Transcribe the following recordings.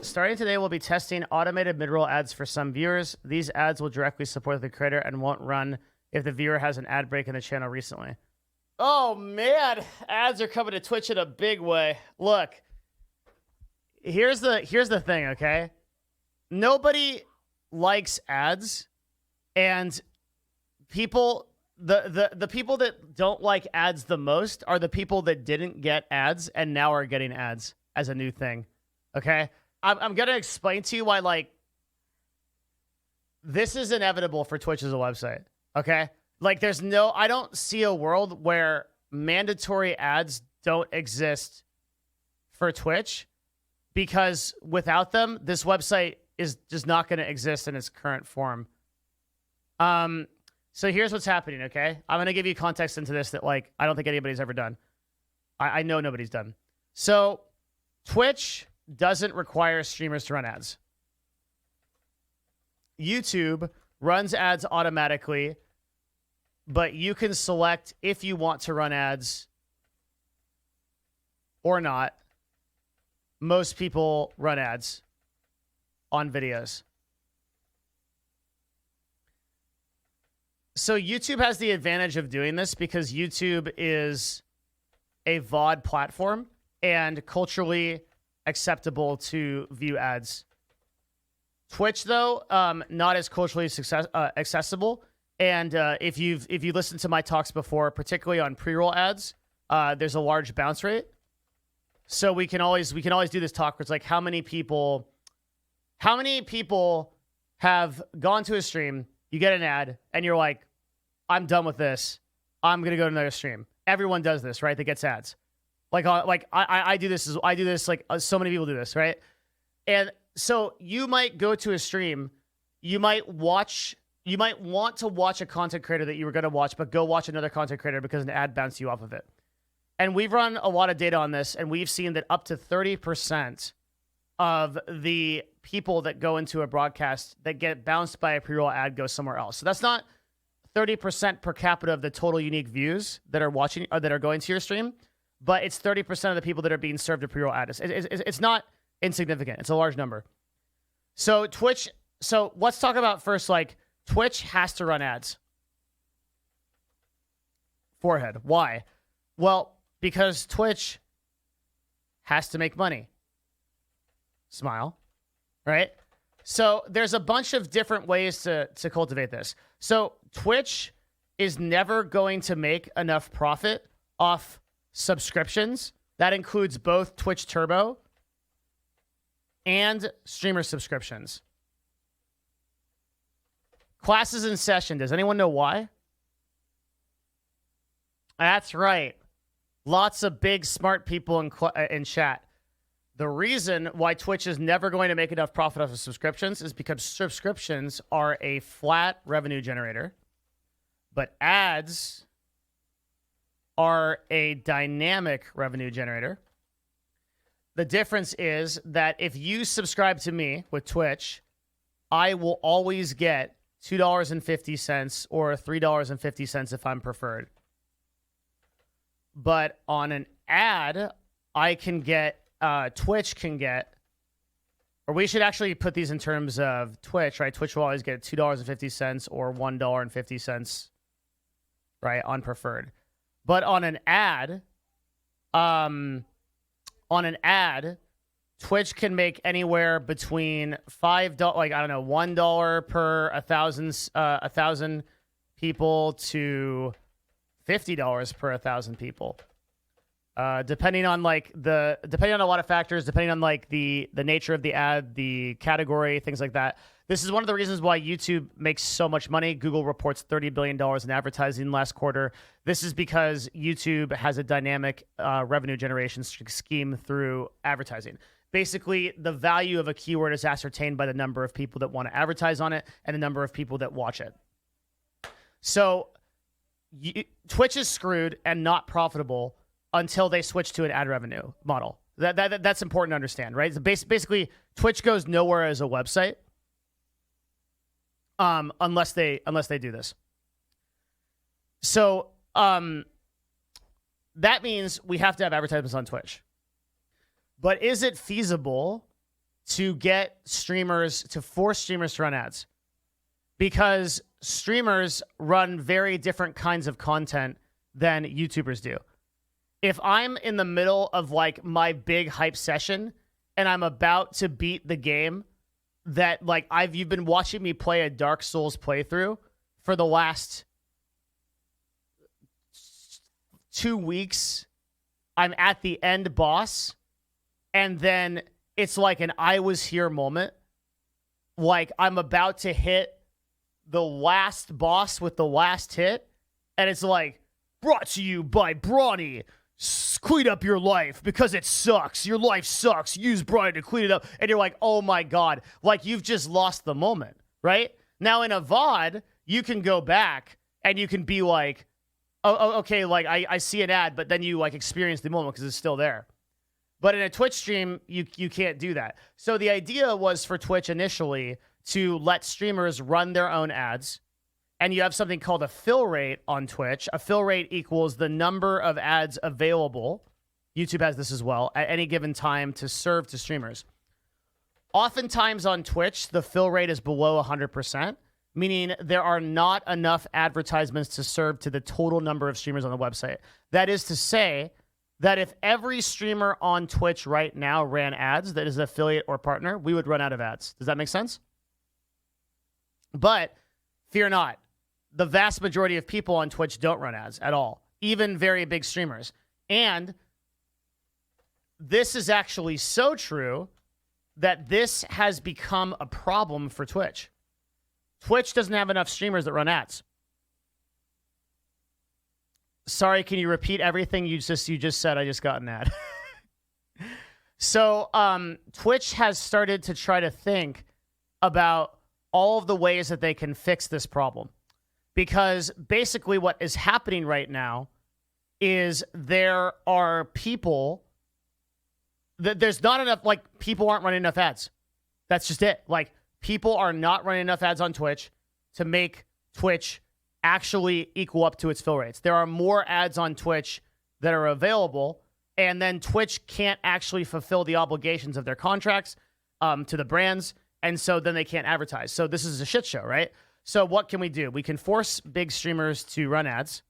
Starting today, we'll be testing automated mid-roll ads for some viewers. These ads will directly support the creator and won't run if the viewer has an ad break in the channel recently. Oh, man. Ads are coming to Twitch in a big way. Look, here's the thing, okay? Nobody likes ads, and people... The people that don't like ads the most are the people that didn't get ads and now are getting ads as a new thing. Okay? I'm going to explain to you why, like, this is inevitable for Twitch as a website. Okay? Like, I don't see a world where mandatory ads don't exist for Twitch, because without them, this website is just not going to exist in its current form. So here's what's happening, okay? I'm going to give you context into this that, like, I don't think anybody's ever done. I know nobody's done. So Twitch doesn't require streamers to run ads. YouTube runs ads automatically, but you can select if you want to run ads or not. Most people run ads on videos. So YouTube has the advantage of doing this because YouTube is a VOD platform and culturally acceptable to view ads. Twitch, though, not as culturally accessible. And if you listened to my talks before, particularly on pre-roll ads, there's a large bounce rate. So we can always do this talk where it's like, how many people have gone to a stream, you get an ad, and you're like, I'm done with this. I'm gonna go to another stream. Everyone does this, right? That gets ads. I do this. I do this. Like, so many people do this, right? And so you might go to a stream. You might want to watch a content creator that you were gonna watch, but go watch another content creator because an ad bounced you off of it. And we've run a lot of data on this, and we've seen that up to 30% of the people that go into a broadcast that get bounced by a pre-roll ad go somewhere else. So that's not 30% per capita of the total unique views that are watching or that are going to your stream, but it's 30% of the people that are being served a pre-roll ad. It's not insignificant. It's a large number. So Twitch. So let's talk about first, like, Twitch has to run ads. Forehead. Why? Well, because Twitch has to make money. Smile. Right? So there's a bunch of different ways to cultivate this. So Twitch is never going to make enough profit off subscriptions. That includes both Twitch Turbo and streamer subscriptions. Classes in session. Does anyone know why? That's right. Lots of big, smart people in chat. The reason why Twitch is never going to make enough profit off of subscriptions is because subscriptions are a flat revenue generator, but ads are a dynamic revenue generator. The difference is that if you subscribe to me with Twitch, I will always get $2.50 or $3.50 if I'm preferred. But on an ad, I can get Twitch can get, or we should actually put these in terms of Twitch, right? Twitch will always get $2.50 or $1.50, right, on preferred. But on an ad, Twitch can make anywhere between $5, like, I don't know, $1 per 1,000 people to $50 per 1,000 people. Depending on a lot of factors, depending on like the nature of the ad, the category, things like that. This is one of the reasons why YouTube makes so much money. Google reports $30 billion in advertising last quarter. This is because YouTube has a dynamic revenue generation scheme through advertising. Basically, the value of a keyword is ascertained by the number of people that want to advertise on it and the number of people that watch it. So Twitch is screwed and not profitable until they switch to an ad revenue model. That's important to understand, right? So basically, Twitch goes nowhere as a website unless they do this. So that means we have to have advertisements on Twitch. But is it feasible to get streamers, to force streamers to run ads, because streamers run very different kinds of content than YouTubers do. If I'm in the middle of like my big hype session and I'm about to beat the game that like you've been watching me play a Dark Souls playthrough for the last 2 weeks, I'm at the end boss, and then it's like an I was here moment. Like I'm about to hit the last boss with the last hit, and it's like, brought to you by Brawny. Clean up your life because it sucks. Your life sucks. Use Brawny to clean it up. And you're like, oh my God. Like you've just lost the moment, right? Now in a VOD, you can go back and you can be like, oh okay, like I see an ad, but then you like experience the moment because it's still there. But in a Twitch stream, you can't do that. So the idea was for Twitch initially to let streamers run their own ads. And you have something called a fill rate on Twitch. A fill rate equals the number of ads available. YouTube has this as well at any given time to serve to streamers. Oftentimes on Twitch, the fill rate is below 100%, meaning there are not enough advertisements to serve to the total number of streamers on the website. That is to say that if every streamer on Twitch right now ran ads that is an affiliate or partner, we would run out of ads. Does that make sense? But fear not. The vast majority of people on Twitch don't run ads at all, even very big streamers. And this is actually so true that this has become a problem for Twitch. Twitch doesn't have enough streamers that run ads. Sorry, can you repeat everything you just said? I just got an ad. So Twitch has started to try to think about all of the ways that they can fix this problem. Because basically what is happening right now is there are people that there's not enough, like people aren't running enough ads. That's just it. Like people are not running enough ads on Twitch to make Twitch actually equal up to its fill rates. There are more ads on Twitch that are available, and then Twitch can't actually fulfill the obligations of their contracts to the brands, and so then they can't advertise. So this is a shit show, right? So what can we do? We can force big streamers to run ads,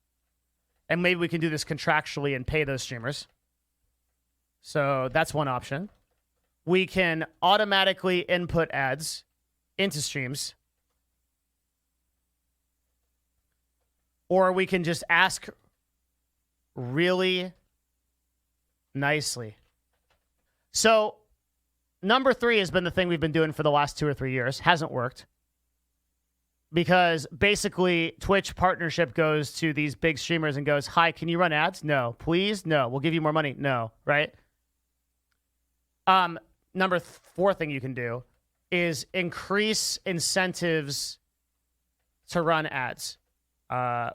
and maybe we can do this contractually and pay those streamers. So that's one option. We can automatically input ads into streams, or we can just ask really nicely. So number 3 has been the thing we've been doing for the last 2 or 3 years. Hasn't worked. Because basically, Twitch partnership goes to these big streamers and goes, hi, can you run ads? No. Please? No. We'll give you more money? No. Right? Number 4 thing you can do is increase incentives to run ads.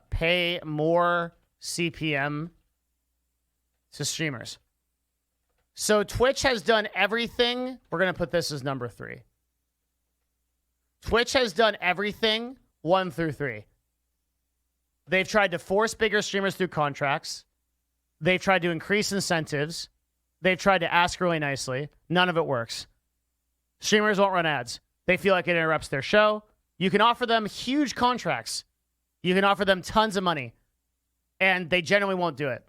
Pay more CPM to streamers. So Twitch has done everything. We're going to put this as number 3. Twitch has done everything 1 through 3. They've tried to force bigger streamers through contracts. They've tried to increase incentives. They've tried to ask really nicely. None of it works. Streamers won't run ads. They feel like it interrupts their show. You can offer them huge contracts. You can offer them tons of money. And they generally won't do it.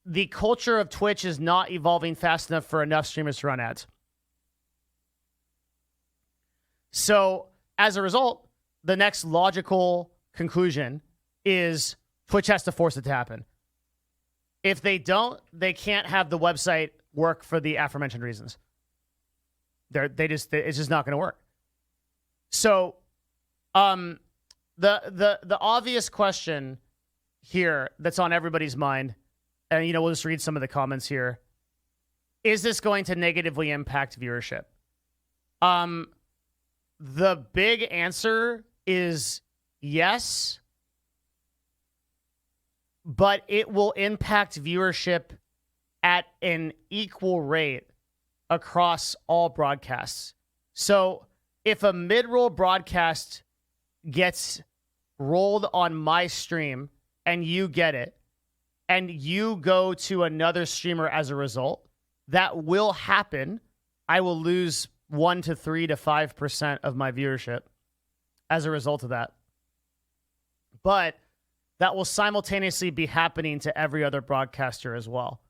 The culture of Twitch is not evolving fast enough for enough streamers to run ads. So, as a result, the next logical conclusion is Twitch has to force it to happen. If they don't, they can't have the website work for the aforementioned reasons. It's just not going to work. So, the obvious question here that's on everybody's mind, and we'll just read some of the comments here. Is this going to negatively impact viewership? The big answer is yes, but it will impact viewership at an equal rate across all broadcasts. So if a mid-roll broadcast gets rolled on my stream and you get it, and you go to another streamer as a result, that will happen. I will lose 1 to 3 to 5% of my viewership as a result of that. But that will simultaneously be happening to every other broadcaster as well.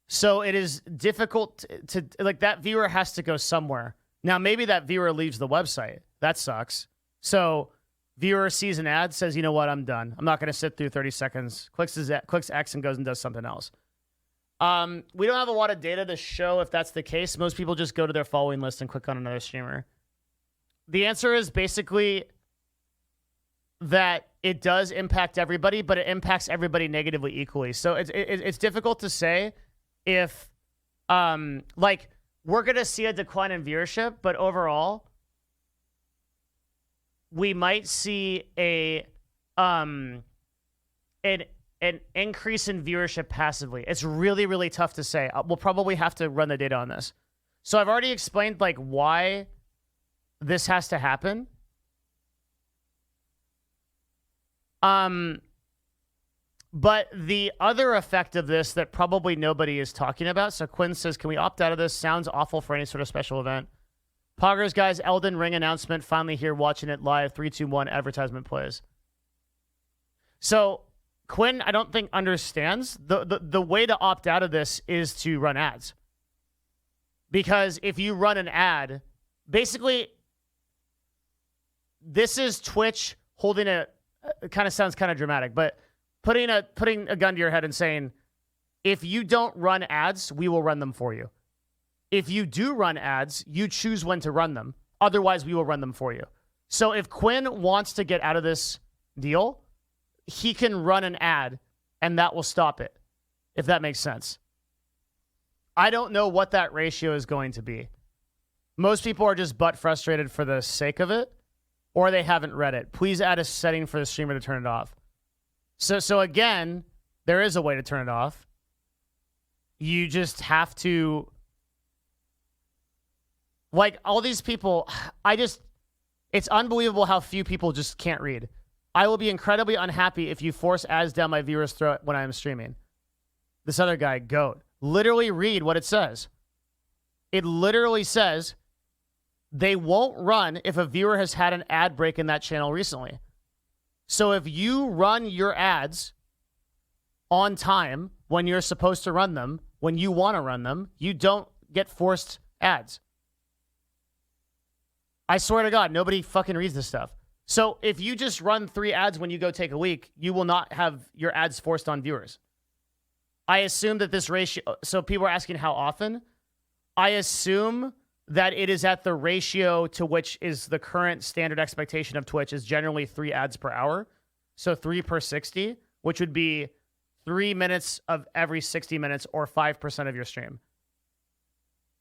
So it is difficult to like, that viewer has to go somewhere. Now, maybe that viewer leaves the website. That sucks. So viewer sees an ad, says, you know what, I'm done. I'm not going to sit through 30 seconds, clicks X and goes and does something else. We don't have a lot of data to show if that's the case. Most people just go to their following list and click on another streamer. The answer is basically that it does impact everybody, but it impacts everybody negatively equally. So it's difficult to say if, like, we're going to see a decline in viewership, but overall, we might see an increase in viewership passively. It's really, really tough to say. We'll probably have to run the data on this. So I've already explained, like, why this has to happen. But the other effect of this that probably nobody is talking about. So Quinn says, can we opt out of this? Sounds awful for any sort of special event. Poggers, guys, Elden Ring announcement. Finally here watching it live. 3, 2, 1, advertisement plays. So Quinn, I don't think understands. The way to opt out of this is to run ads. Because if you run an ad, basically, this is Twitch holding it kind of sounds kind of dramatic, but putting a gun to your head and saying, if you don't run ads, we will run them for you. If you do run ads, you choose when to run them. Otherwise, we will run them for you. So if Quinn wants to get out of this deal, he can run an ad, and that will stop it, if that makes sense. I don't know what that ratio is going to be. Most people are just butt frustrated for the sake of it, or they haven't read it. Please add a setting for the streamer to turn it off. So again, there is a way to turn it off. You just have to, like, all these people, it's unbelievable how few people just can't read. I will be incredibly unhappy if you force ads down my viewer's throat when I am streaming. This other guy, goat. Literally read what it says. It literally says they won't run if a viewer has had an ad break in that channel recently. So if you run your ads on time when you're supposed to run them, when you want to run them, you don't get forced ads. I swear to God, nobody fucking reads this stuff. So if you just run 3 ads when you go take a week, you will not have your ads forced on viewers. I assume that this ratio, so people are asking how often. I assume that it is at the ratio to which is the current standard expectation of Twitch is generally 3 ads per hour. So 3 per 60, which would be 3 minutes of every 60 minutes or 5% of your stream,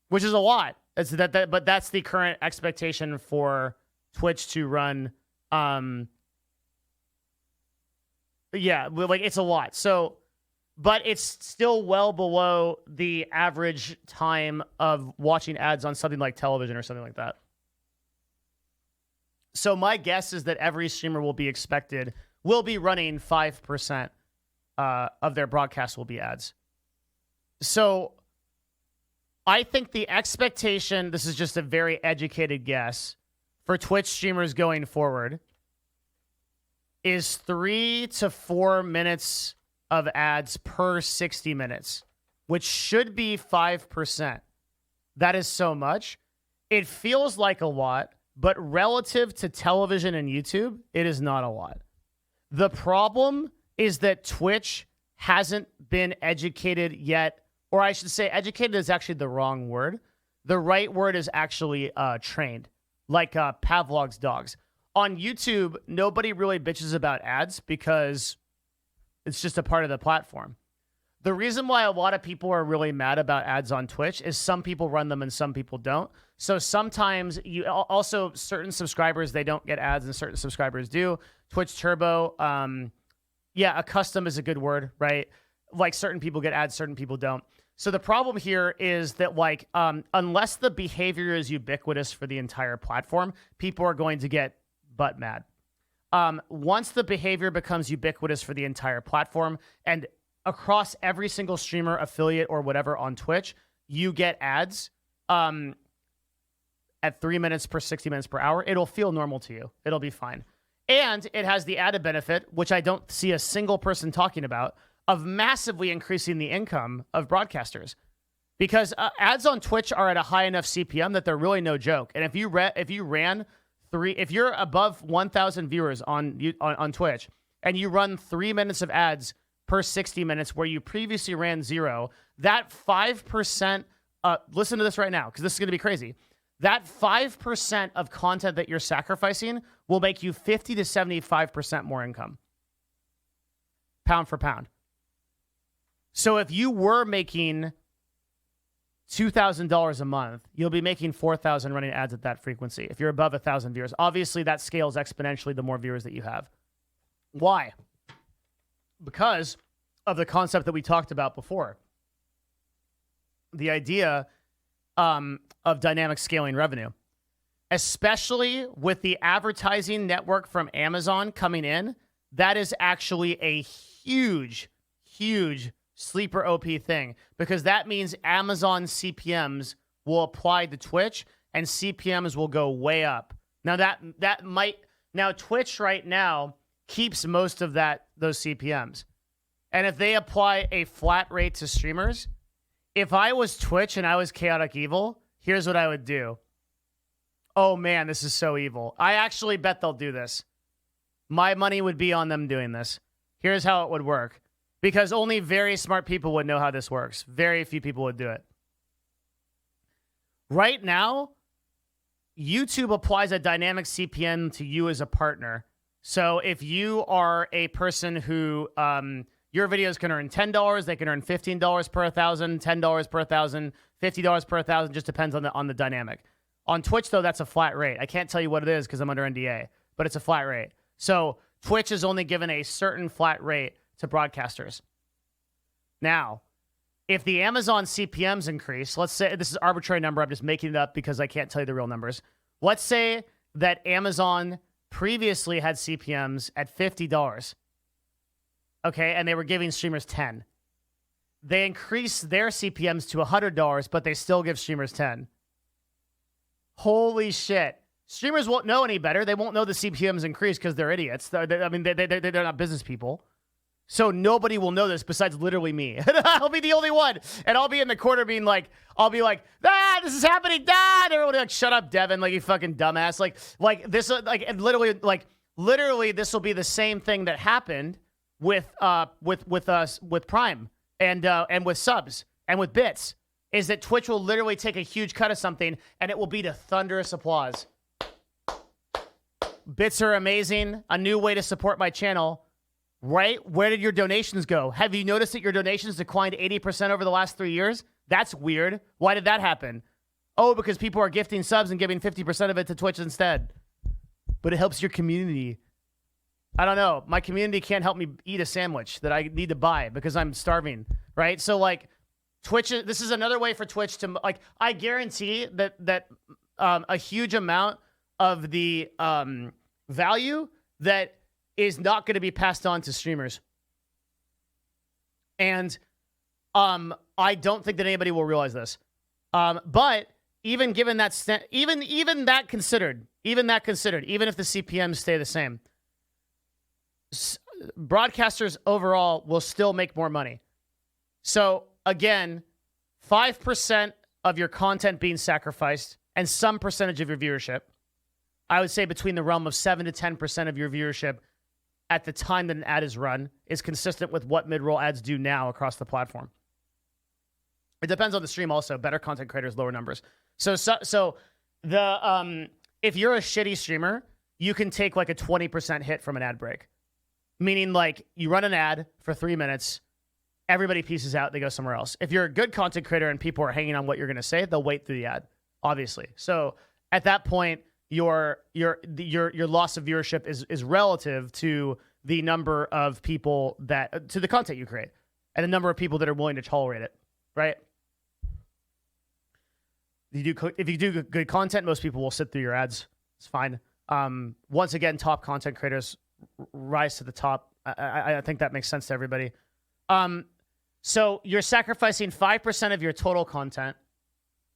which is a lot. But that's the current expectation for Twitch to run. Yeah, like, it's a lot. So, but it's still well below the average time of watching ads on something like television or something like that. So my guess is that every streamer will be running 5% of their broadcast will be ads. So I think the expectation, this is just a very educated guess, for Twitch streamers going forward is 3 to 4 minutes of ads per 60 minutes, which should be 5%. That is so much. It feels like a lot, but relative to television and YouTube, it is not a lot. The problem is that Twitch hasn't been educated yet, or I should say educated is actually the wrong word. The right word is actually trained, like Pavlov's dogs. On YouTube, nobody really bitches about ads because it's just a part of the platform. The reason why a lot of people are really mad about ads on Twitch is some people run them and some people don't. So sometimes also certain subscribers, they don't get ads and certain subscribers do. Twitch Turbo, a custom is a good word, right? Like, certain people get ads, certain people don't. So the problem here is that, like, unless the behavior is ubiquitous for the entire platform, people are going to get butt mad. Once the behavior becomes ubiquitous for the entire platform and across every single streamer, affiliate, or whatever on Twitch, you get ads, at 3 minutes per 60 minutes per hour, it'll feel normal to you. It'll be fine. And it has the added benefit, which I don't see a single person talking about, of massively increasing the income of broadcasters. Because ads on Twitch are at a high enough CPM that they're really no joke. And if you're above 1,000 viewers on Twitch and you run 3 minutes of ads per 60 minutes where you previously ran 0, that 5%, listen to this right now, because this is going to be crazy. That 5% of content that you're sacrificing will make you 50 to 75% more income. Pound for pound. So if you were making $2,000 a month, you'll be making $4,000 running ads at that frequency. If you're above 1,000 viewers, obviously that scales exponentially the more viewers that you have. Why? Because of the concept that we talked about before. The idea of dynamic scaling revenue, especially with the advertising network from Amazon coming in. That is actually a huge, huge sleeper OP thing, because that means Amazon CPMs will apply to Twitch and CPMs will go way up. Now now Twitch right now keeps most of those CPMs. And if they apply a flat rate to streamers, if I was Twitch and I was Chaotic Evil, here's what I would do. Oh man, this is so evil. I actually bet they'll do this. My money would be on them doing this. Here's how it would work. Because only very smart people would know how this works. Very few people would do it. Right now, YouTube applies a dynamic CPM to you as a partner. So if you are a person who your videos can earn $10, they can earn $15 per 1,000, $10 per 1,000, $50 per 1,000, just depends on the dynamic. On Twitch, though, that's a flat rate. I can't tell you what it is because I'm under NDA, but it's a flat rate. So Twitch is only given a certain flat rate to broadcasters. Now, if the Amazon CPMs increase, let's say, this is an arbitrary number, I'm just making it up because I can't tell you the real numbers. Let's say that Amazon previously had CPMs at $50. Okay, and they were giving streamers 10. They increased their CPMs to $100, but they still give streamers 10. Holy shit. Streamers won't know any better. They won't know the CPMs increase because they're idiots. They're not business people. So nobody will know this besides literally me. I'll be the only one. And I'll be in the corner being like, this is happening. And everyone will be like, shut up, Devin. Like, you fucking dumbass. Literally, this will be the same thing that happened with Prime and with subs and with bits, is that Twitch will literally take a huge cut of something and it will be to thunderous applause. Bits are amazing. A new way to support my channel. Right? Where did your donations go? Have you noticed that your donations declined 80% over the last 3 years? That's weird. Why did that happen? Oh, because people are gifting subs and giving 50% of it to Twitch instead. But it helps your community. I don't know. My community can't help me eat a sandwich that I need to buy because I'm starving, right? So, like, Twitch, this is another way for Twitch to, like, I guarantee that a huge amount of the value that is not going to be passed on to streamers. And I don't think that anybody will realize this. But even given that, even that considered, even if the CPMs stay the same, broadcasters overall will still make more money. So again, 5% of your content being sacrificed and some percentage of your viewership, I would say between the realm of 7 to 10% of your viewership at the time that an ad is run, is consistent with what mid-roll ads do now across the platform. It depends on the stream also. Better content creators, lower numbers. So the if you're a shitty streamer, you can take like a 20% hit from an ad break. Meaning, like, you run an ad for 3 minutes, everybody pieces out, they go somewhere else. If you're a good content creator and people are hanging on what you're going to say, they'll wait through the ad, obviously. So at that point, your loss of viewership is relative to the number of people to the content you create and the number of people that are willing to tolerate it, right? If you do good content, most people will sit through your ads. It's fine. Once again, top content creators rise to the top. I think that makes sense to everybody. So you're sacrificing 5% of your total content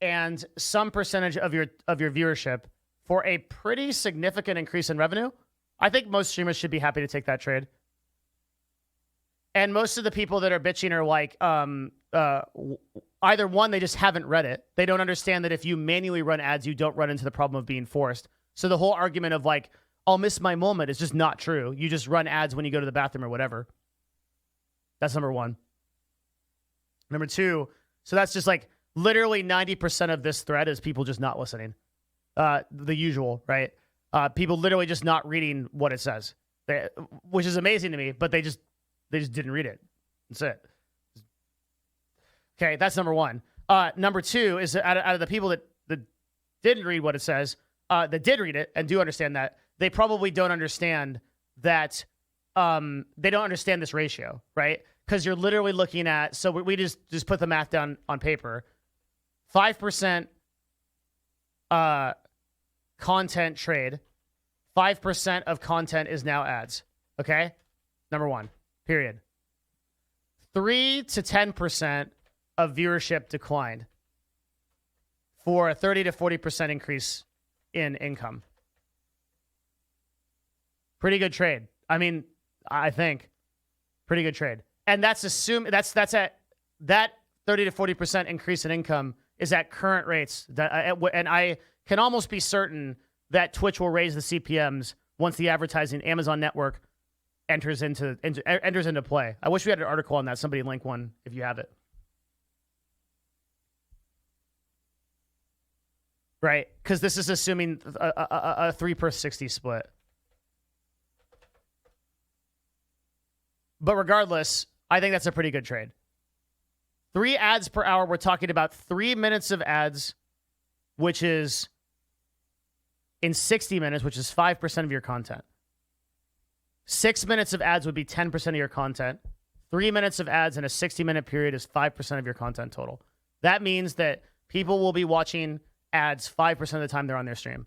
and some percentage of your viewership for a pretty significant increase in revenue, I think most streamers should be happy to take that trade. And most of the people that are bitching are like, either one, they just haven't read it. They don't understand that if you manually run ads, you don't run into the problem of being forced. So the whole argument of like, I'll miss my moment is just not true. You just run ads when you go to the bathroom or whatever. That's number one. Number two, so that's just like literally 90% of this thread is people just not listening. The usual, right? People literally just not reading what it says, which is amazing to me, but they just didn't read it. That's it. Okay, that's number one. Number two is out of the people that didn't read what it says, that did read it and do understand that, they probably don't understand that they don't understand this ratio, right? Because you're literally looking at, so we just put the math down on paper. 5% content trade, 5% of content is now ads, okay? Number one, period. 3 to 10% of viewership declined for a 30 to 40% increase in income. Pretty good trade. I mean, I think pretty good trade. And that's at that 30 to 40% increase in income is at current rates. And I can almost be certain that Twitch will raise the CPMs once the advertising Amazon network enters into play. I wish we had an article on that. Somebody link one if you have it. Right? Because this is assuming a 3/60 split. But regardless, I think that's a pretty good trade. 3 ads per hour. We're talking about 3 minutes of ads, which is in 60 minutes, which is 5% of your content. 6 minutes of ads would be 10% of your content. 3 minutes of ads in a 60-minute period is 5% of your content total. That means that people will be watching ads 5% of the time they're on their stream.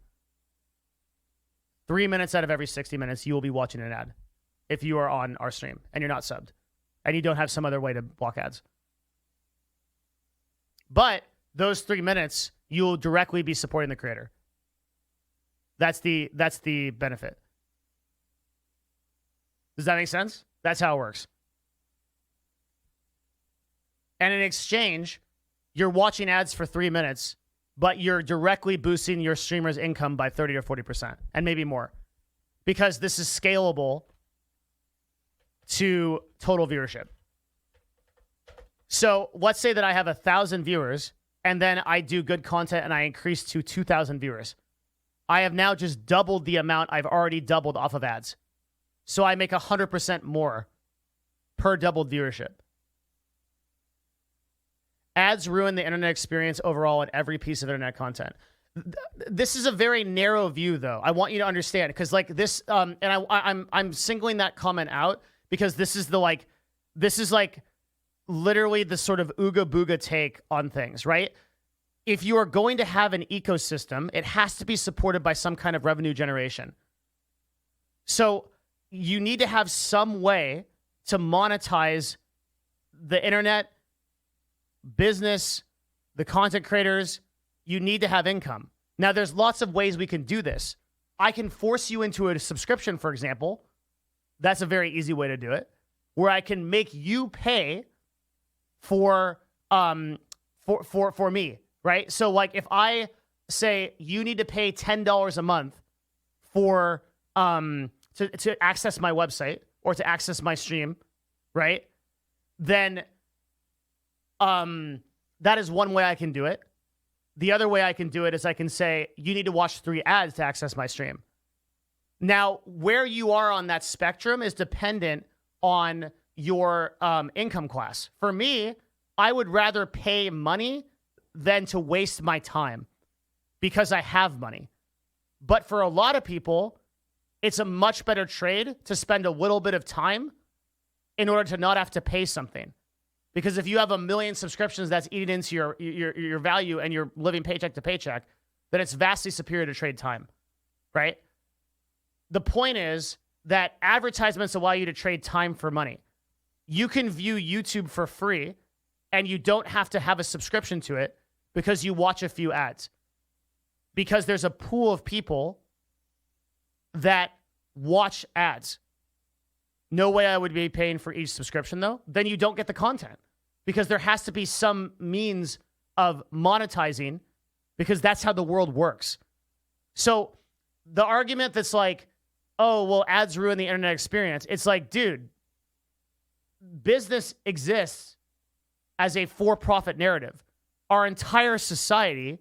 3 minutes out of every 60 minutes, you will be watching an ad if you are on our stream and you're not subbed and you don't have some other way to block ads. But those 3 minutes, you'll directly be supporting the creator. That's the benefit. Does that make sense? That's how it works. And in exchange, you're watching ads for 3 minutes, but you're directly boosting your streamer's income by 30 or 40% and maybe more, because this is scalable to total viewership. So let's say that I have 1,000 viewers and then I do good content and I increase to 2,000 viewers. I have now just doubled the amount I've already doubled off of ads. So I make 100% more per doubled viewership. Ads ruin the internet experience overall in every piece of internet content. This is a very narrow view, though. I want you to understand, because like this, and I'm singling that comment out because this is literally the sort of ooga booga take on things, right? If you are going to have an ecosystem, it has to be supported by some kind of revenue generation. So you need to have some way to monetize the internet, business, the content creators. You need to have income. Now, there's lots of ways we can do this. I can force you into a subscription, for example. That's a very easy way to do it, where I can make you pay for me, right? So like if I say you need to pay $10 a month for to access my website or to access my stream, right? Then that is one way I can do it. The other way I can do it is I can say you need to watch 3 ads to access my stream. Now, where you are on that spectrum is dependent on your income class. For me, I would rather pay money than to waste my time because I have money. But for a lot of people, it's a much better trade to spend a little bit of time in order to not have to pay something. Because if you have 1 million subscriptions that's eating into your value and you're living paycheck to paycheck, then it's vastly superior to trade time, right? The point is that advertisements allow you to trade time for money. You can view YouTube for free and you don't have to have a subscription to it because you watch a few ads. Because there's a pool of people that watch ads. No way I would be paying for each subscription, though. Then you don't get the content because there has to be some means of monetizing because that's how the world works. So the argument that's like, oh, well, ads ruin the internet experience. It's like, dude, business exists as a for-profit narrative. Our entire society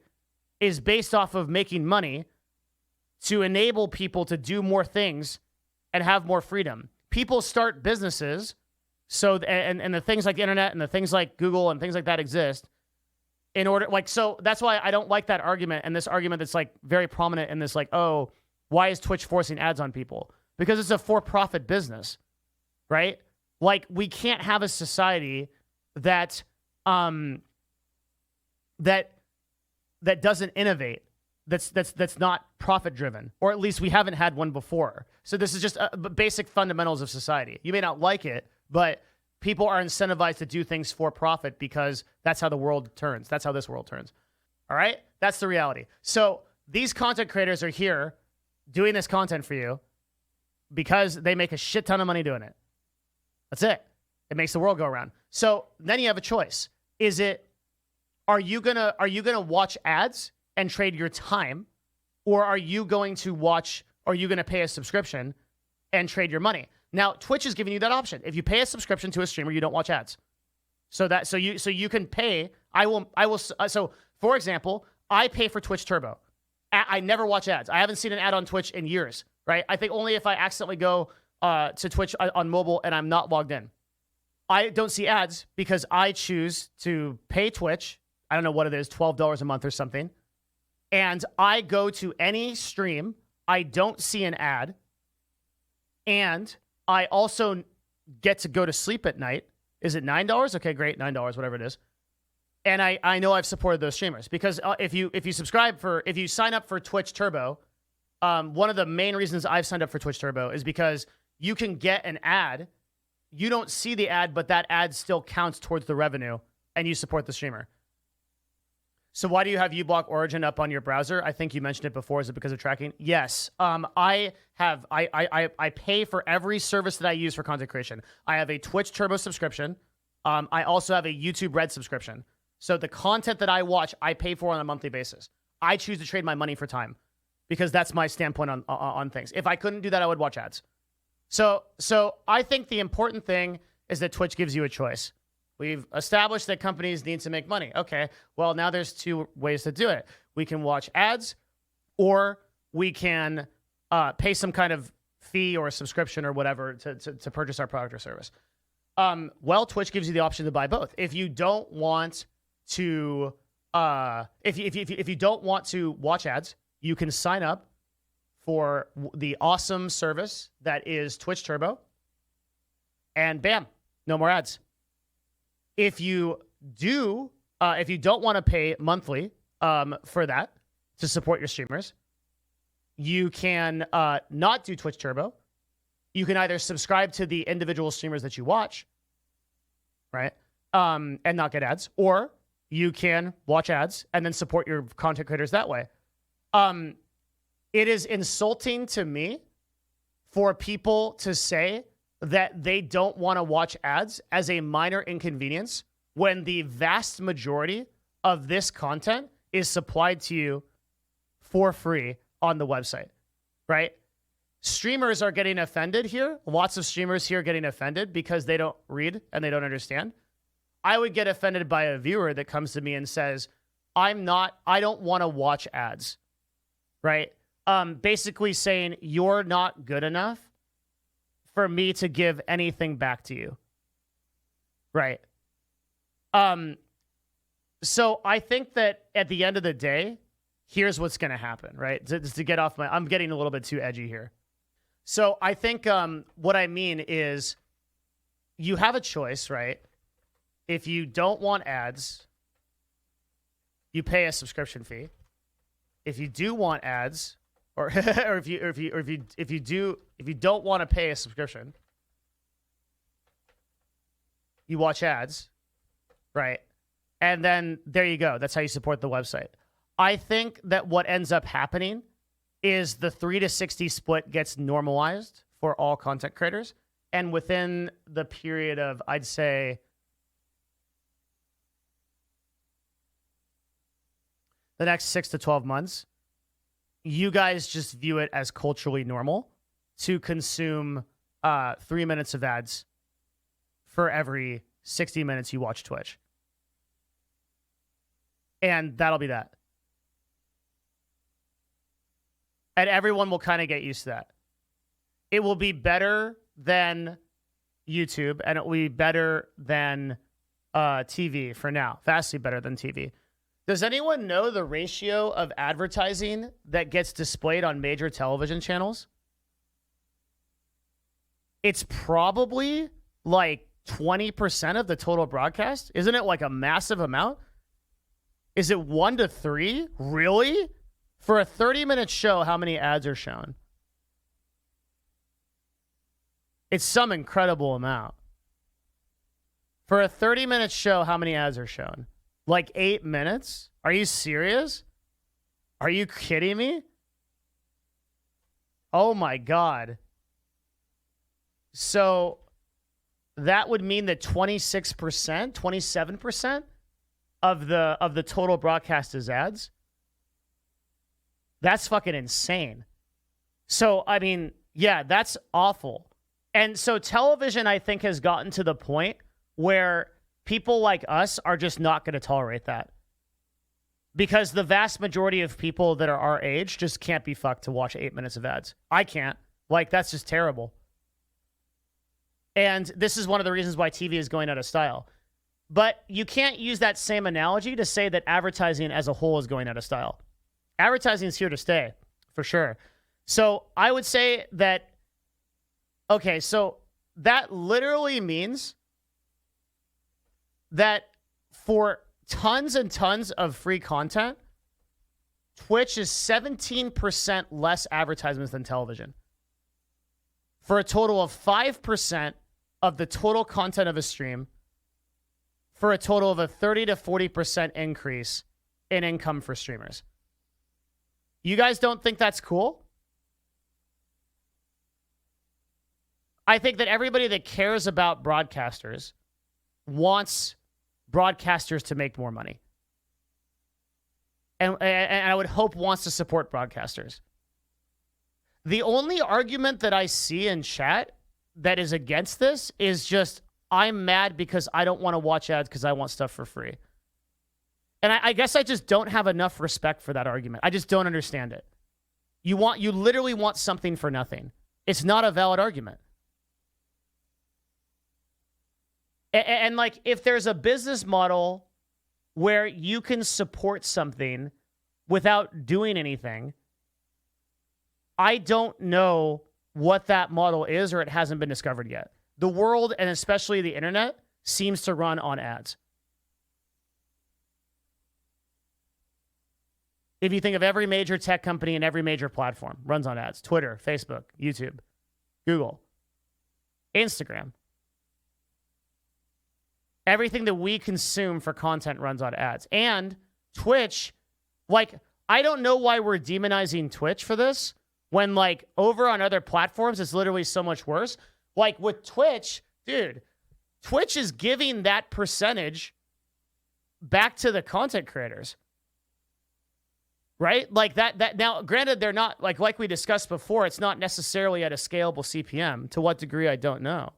is based off of making money to enable people to do more things and have more freedom. People start businesses, so and the things like the internet and the things like Google and things like that exist in order, like, so that's why I don't like that argument and this argument that's like very prominent in this, like, oh, why is Twitch forcing ads on people? Because it's a for-profit business, right? Like, we can't have a society that that doesn't innovate, that's not profit driven, or at least we haven't had one before. So this is just basic fundamentals of society. You may not like it, but people are incentivized to do things for profit because that's how the world turns. That's how this world turns. All right? That's the reality. So these content creators are here doing this content for you because they make a shit ton of money doing it. That's it. It makes the world go around. So then you have a choice. Are you gonna watch ads and trade your time, or are you going to pay a subscription and trade your money? Now, Twitch is giving you that option. If you pay a subscription to a streamer, you don't watch ads. So you can pay. So for example, I pay for Twitch Turbo. I never watch ads. I haven't seen an ad on Twitch in years, right? I think only if I accidentally go to Twitch on mobile and I'm not logged in. I don't see ads because I choose to pay Twitch. I don't know what it is, $12 a month or something. And I go to any stream. I don't see an ad. And I also get to go to sleep at night. Is it $9? Okay, great, $9, whatever it is. And I know I've supported those streamers because if you sign up for Twitch Turbo, one of the main reasons I've signed up for Twitch Turbo is because you can get an ad. You don't see the ad, but that ad still counts towards the revenue, and you support the streamer. So why do you have uBlock Origin up on your browser? I think you mentioned it before. Is it because of tracking? Yes. I pay for every service that I use for content creation. I have a Twitch Turbo subscription. I also have a YouTube Red subscription. So the content that I watch, I pay for on a monthly basis. I choose to trade my money for time because that's my standpoint on things. If I couldn't do that, I would watch ads. So I think the important thing is that Twitch gives you a choice. We've established that companies need to make money. Okay, well, now there's two ways to do it. We can watch ads, or we can pay some kind of fee or a subscription or whatever to purchase our product or service. Well, Twitch gives you the option to buy both. If you don't want to, if you don't want to watch ads, you can sign up for the awesome service that is Twitch Turbo, and bam, no more ads. If you don't want to pay monthly for that to support your streamers, you can not do Twitch Turbo. You can either subscribe to the individual streamers that you watch, right, and not get ads, or you can watch ads and then support your content creators that way. It is insulting to me for people to say that they don't want to watch ads as a minor inconvenience when the vast majority of this content is supplied to you for free on the website, right? Streamers are getting offended here. Lots of streamers here are getting offended because they don't read and they don't understand. I would get offended by a viewer that comes to me and says, I don't want to watch ads, right? Basically saying you're not good enough for me to give anything back to you. Right. So I think that at the end of the day, here's what's going to happen, right? To get off I'm getting a little bit too edgy here. So I think what I mean is you have a choice, right? If you don't want ads, you pay a subscription fee. If you do want ads, or if you don't want to pay a subscription, you watch ads, right? And then there you go. That's how you support the website. I think that what ends up happening is the 3-to-60 split gets normalized for all content creators. And within the period of, I'd say, the next 6 to 12 months, you guys just view it as culturally normal to consume 3 minutes of ads for every 60 minutes you watch Twitch. And that'll be that. And everyone will kind of get used to that. It will be better than YouTube, and it will be better than TV for now. Vastly better than TV. Does anyone know the ratio of advertising that gets displayed on major television channels? It's probably like 20% of the total broadcast. Isn't it like a massive amount? Is it 1 to 3? Really? For a 30-minute show, how many ads are shown? It's some incredible amount. For a 30-minute show, how many ads are shown? Like 8 minutes? Are you serious? Are you kidding me? Oh my God. So that would mean that 26%, 27% of the total broadcast is ads. That's fucking insane. So, I mean, yeah, that's awful. And so television, I think, has gotten to the point where people like us are just not going to tolerate that. Because the vast majority of people that are our age just can't be fucked to watch 8 minutes of ads. I can't. Like, that's just terrible. And this is one of the reasons why TV is going out of style. But you can't use that same analogy to say that advertising as a whole is going out of style. Advertising is here to stay, for sure. So I would say that, okay, so that literally means that for tons and tons of free content, Twitch is 17% less advertisements than television. For a total of 5% of the total content of a stream, for a total of a 30 to 40% increase in income for streamers. You guys don't think that's cool? I think that everybody that cares about broadcasters wants broadcasters to make more money. And I would hope wants to support broadcasters. The only argument that I see in chat that is against this is just, I'm mad because I don't want to watch ads because I want stuff for free. And I guess I just don't have enough respect for that argument. I just don't understand it. You literally want something for nothing. It's not a valid argument. And like, if there's a business model where you can support something without doing anything, I don't know what that model is, or it hasn't been discovered yet. The world, and especially the internet, seems to run on ads. If you think of every major tech company and every major platform, runs on ads. Twitter, Facebook, YouTube, Google, Instagram. Everything that we consume for content runs on ads. And Twitch, like, I don't know why we're demonizing Twitch for this, when, like, over on other platforms, it's literally so much worse. Like, with Twitch, dude, Twitch is giving that percentage back to the content creators. Right? Like, that now, granted, they're not, like we discussed before, it's not necessarily at a scalable CPM. To what degree, I don't know.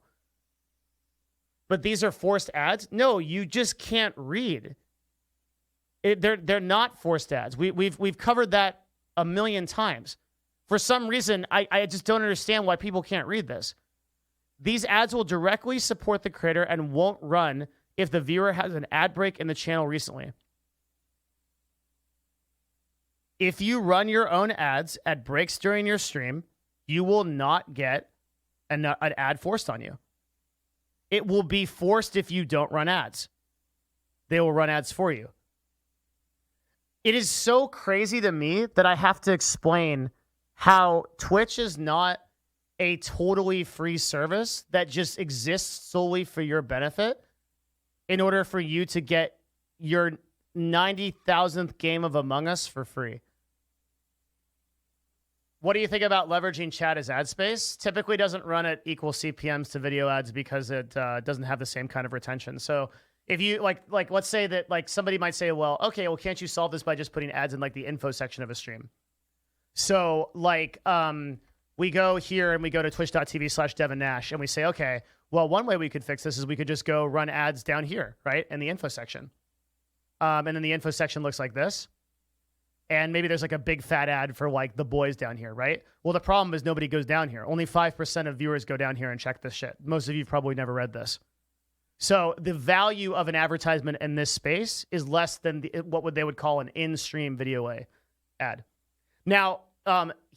But these are forced ads? No, you just can't read. They're not forced ads. We've covered that a million times. For some reason, I just don't understand why people can't read this. These ads will directly support the creator and won't run if the viewer has an ad break in the channel recently. If you run your own ads at breaks during your stream, you will not get an ad forced on you. It will be forced if you don't run ads. They will run ads for you. It is so crazy to me that I have to explain how Twitch is not a totally free service that just exists solely for your benefit in order for you to get your 90,000th game of Among Us for free. What do you think about leveraging chat as ad space? Typically doesn't run at equal CPMs to video ads because it doesn't have the same kind of retention. So if you like let's say that like somebody might say, well, okay, well, can't you solve this by just putting ads in like the info section of a stream? So like we go here and we go to twitch.tv/Devin Nash and we say, okay, well, one way we could fix this is we could just go run ads down here, right, in the info section. And then the info section looks like this. And maybe there's like a big fat ad for like the boys down here, right? Well, the problem is nobody goes down here. Only 5% of viewers go down here and check this shit. Most of you probably never read this. So the value of an advertisement in this space is less than what they would call an in-stream video ad. Now,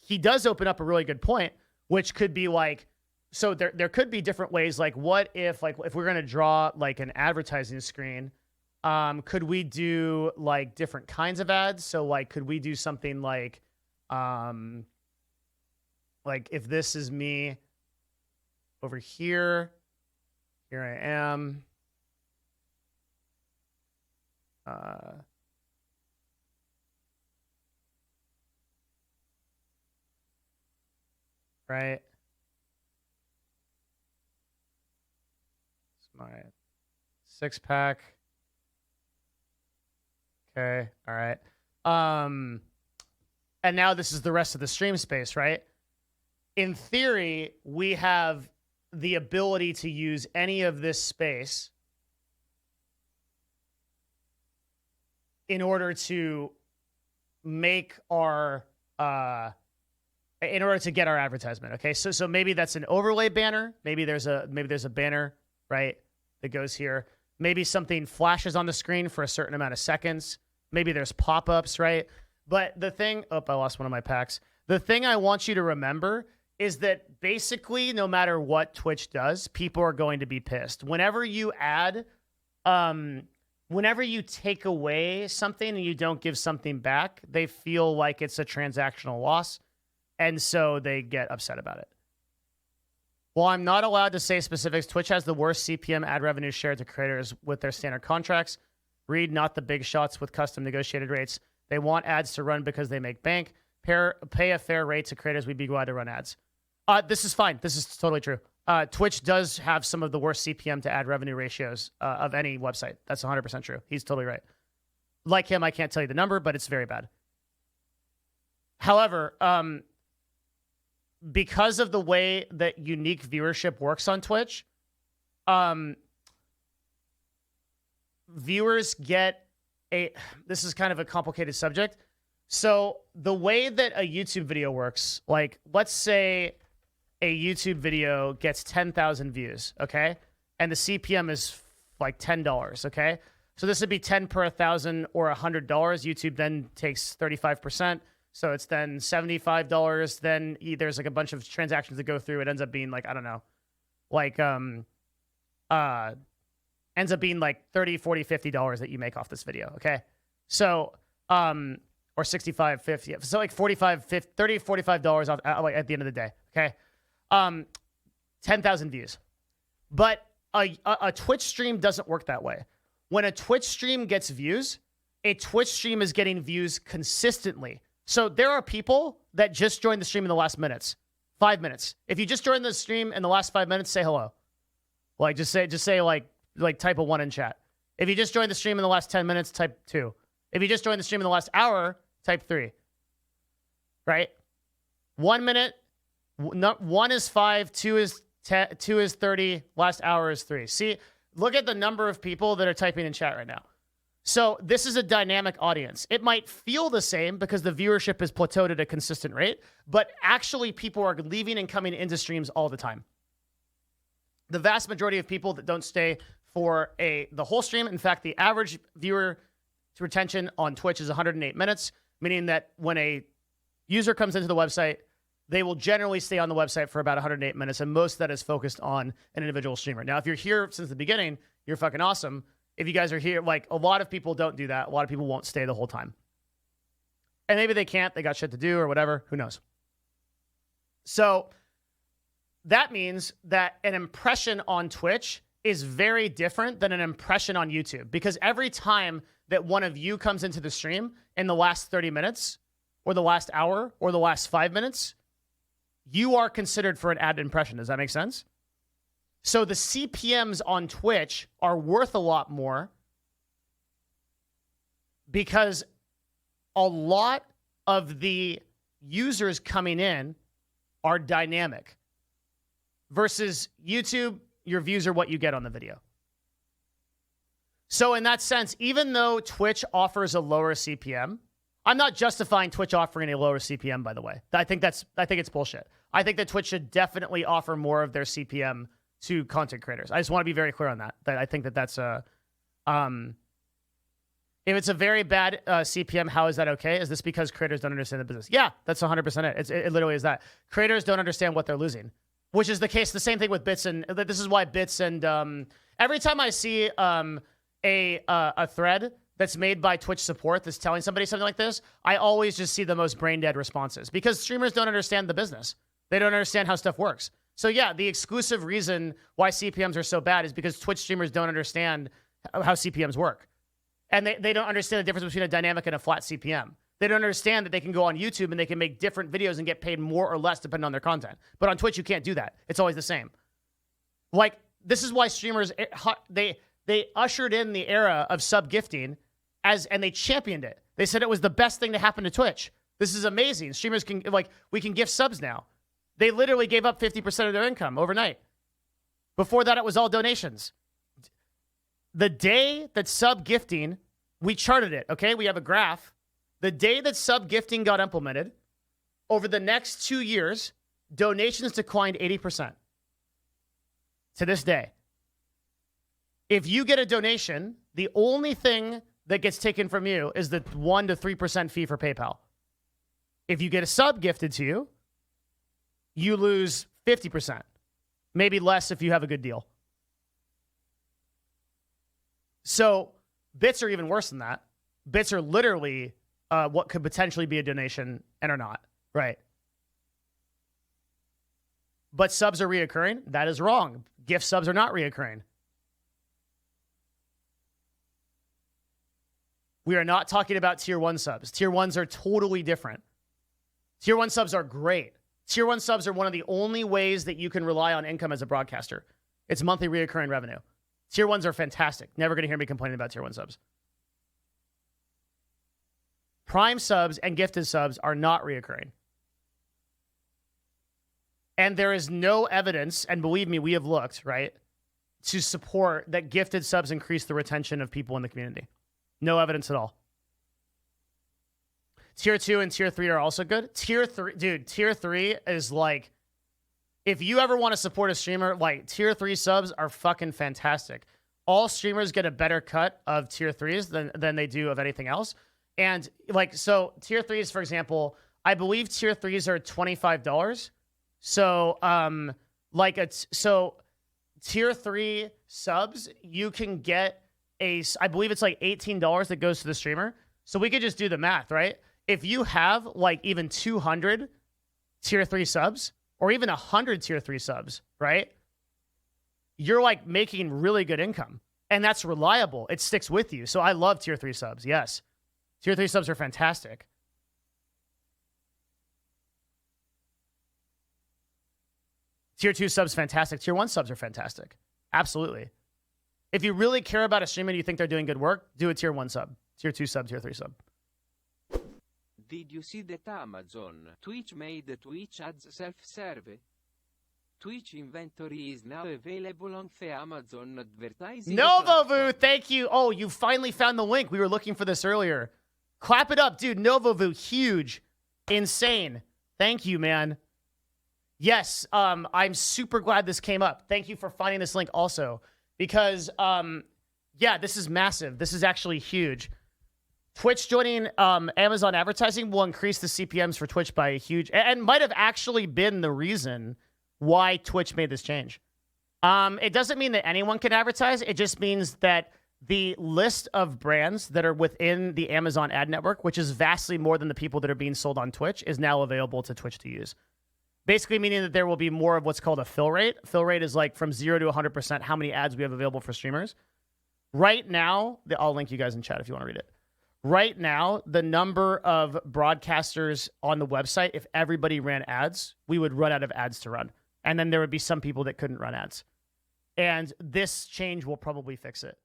he does open up a really good point, which could be like, so there could be different ways. Like, what if we're going to draw like an advertising screen, could we do like different kinds of ads? So like, could we do something like if this is me over here, here I am. Right. It's my 6-pack. Okay. All right. And now this is the rest of the stream space, right? In theory, we have the ability to use any of this space in order to make our in order to get our advertisement. Okay, so maybe that's an overlay banner. Maybe there's a banner, right, that goes here. Maybe something flashes on the screen for a certain amount of seconds. Maybe there's pop-ups, right? But the thing, I lost one of my packs. The thing I want you to remember is that basically no matter what Twitch does, people are going to be pissed. Whenever you add, whenever you take away something and you don't give something back, they feel like it's a transactional loss. And so they get upset about it. While I'm not allowed to say specifics, Twitch has the worst CPM ad revenue share to creators with their standard contracts. Read not the big shots with custom negotiated rates. They want ads to run because they make bank. Pay a fair rate to creators. We'd be glad to run ads. This is fine. This is totally true. Twitch does have some of the worst CPM to ad revenue ratios of any website. That's 100% true. He's totally right. Like him, I can't tell you the number, but it's very bad. However, because of the way that unique viewership works on Twitch, viewers get this is kind of a complicated subject. So the way that a YouTube video works, like let's say a YouTube video gets 10,000 views, okay? And the CPM is like $10, okay? So this would be 10 per 1,000 or $100. YouTube then takes 35%. So it's then $75. Then there's like a bunch of transactions that go through. It ends up being like, I don't know, like, ends up being like $30, $40, $50 that you make off this video. Okay. So, or 65, 50. So like 45, 50, $30, $45 off at the end of the day. Okay. 10,000 views, but a Twitch stream doesn't work that way. When a Twitch stream gets views, a Twitch stream is getting views consistently. So there are people that just joined the stream in the last 5 minutes. If you just joined the stream in the last 5 minutes, say hello. Like just say like type a 1 in chat. If you just joined the stream in the last 10 minutes, type 2. If you just joined the stream in the last hour, type 3. Right? 1 minute, 1 is 5, 2 is 10, 2 is 30, last hour is 3. See, look at the number of people that are typing in chat right now. So this is a dynamic audience. It might feel the same because the viewership is plateaued at a consistent rate, but actually people are leaving and coming into streams all the time. The vast majority of people that don't stay for the whole stream, in fact, the average viewer retention on Twitch is 108 minutes, meaning that when a user comes into the website, they will generally stay on the website for about 108 minutes, and most of that is focused on an individual streamer. Now, if you're here since the beginning, you're fucking awesome. If you guys are here, like a lot of people don't do that. A lot of people won't stay the whole time. And maybe they can't. They got shit to do or whatever. Who knows? So that means that an impression on Twitch is very different than an impression on YouTube, because every time that one of you comes into the stream in the last 30 minutes or the last hour or the last 5 minutes, you are considered for an ad impression. Does that make sense? So the CPMs on Twitch are worth a lot more because a lot of the users coming in are dynamic versus YouTube, your views are what you get on the video. So in that sense, even though Twitch offers a lower CPM, I'm not justifying Twitch offering a lower CPM, by the way. I think it's bullshit. I think that Twitch should definitely offer more of their CPM to content creators. I just want to be very clear on that. That I think that that's a if it's a very bad CPM, how is that okay? Is this because creators don't understand the business? Yeah, that's 100% it. It literally is that. Creators don't understand what they're losing, which is the case. The same thing with bits, and this is why bits and every time I see a thread that's made by Twitch support that's telling somebody something like this, I always just see the most brain dead responses because streamers don't understand the business. They don't understand how stuff works. So yeah, the exclusive reason why CPMs are so bad is because Twitch streamers don't understand how CPMs work. And they don't understand the difference between a dynamic and a flat CPM. They don't understand that they can go on YouTube and they can make different videos and get paid more or less depending on their content. But on Twitch, you can't do that. It's always the same. Like, this is why streamers, they ushered in the era of sub gifting and they championed it. They said it was the best thing to happen to Twitch. This is amazing. Streamers can, we can gift subs now. They literally gave up 50% of their income overnight. Before that, it was all donations. The day that sub gifting, we charted it, okay? We have a graph. The day that sub gifting got implemented, over the next 2 years, donations declined 80%. To this day. If you get a donation, the only thing that gets taken from you is the 1 to 3% fee for PayPal. If you get a sub gifted to you, you lose 50%. Maybe less if you have a good deal. So bits are even worse than that. Bits are literally what could potentially be a donation and are not, right? But subs are reoccurring. That is wrong. Gift subs are not reoccurring. We are not talking about tier 1 subs. Tier 1s are totally different. Tier 1 subs are great. Tier 1 subs are one of the only ways that you can rely on income as a broadcaster. It's monthly reoccurring revenue. Tier 1s are fantastic. Never going to hear me complaining about tier 1 subs. Prime subs and gifted subs are not reoccurring. And there is no evidence, and believe me, we have looked, right, to support that gifted subs increase the retention of people in the community. No evidence at all. Tier 2 and Tier 3 are also good. Tier 3, dude, Tier 3 is like, if you ever want to support a streamer, like, Tier 3 subs are fucking fantastic. All streamers get a better cut of Tier 3s than they do of anything else. And, like, so Tier 3s, for example, I believe Tier 3s are $25. So, so Tier 3 subs, you can get I believe it's like $18 that goes to the streamer. So we could just do the math, right? If you have like even 200 Tier 3 subs or even 100 Tier 3 subs, right? You're like making really good income and that's reliable. It sticks with you. So I love Tier 3 subs. Yes. Tier 3 subs are fantastic. Tier 2 subs, fantastic. Tier 1 subs are fantastic. Absolutely. If you really care about a streamer and you think they're doing good work, do a Tier 1 sub. Tier 2 sub, Tier 3 sub. Did you see that Amazon, Twitch made Twitch ads self-serve? Twitch inventory is now available on the Amazon advertising. Novovu, thank you. Oh, you finally found the link. We were looking for this earlier. Clap it up, dude. Novovu, huge. Insane. Thank you, man. Yes, I'm super glad this came up. Thank you for finding this link also. Because, yeah, this is massive. This is actually huge. Twitch joining Amazon advertising will increase the CPMs for Twitch by a huge... And might have actually been the reason why Twitch made this change. It doesn't mean that anyone can advertise. It just means that the list of brands that are within the Amazon ad network, which is vastly more than the people that are being sold on Twitch, is now available to Twitch to use. Basically meaning that there will be more of what's called a fill rate. Fill rate is like from 0 to 100% how many ads we have available for streamers. Right now, I'll link you guys in chat if you want to read it. Right now, the number of broadcasters on the website, if everybody ran ads, we would run out of ads to run. And then there would be some people that couldn't run ads. And this change will probably fix it.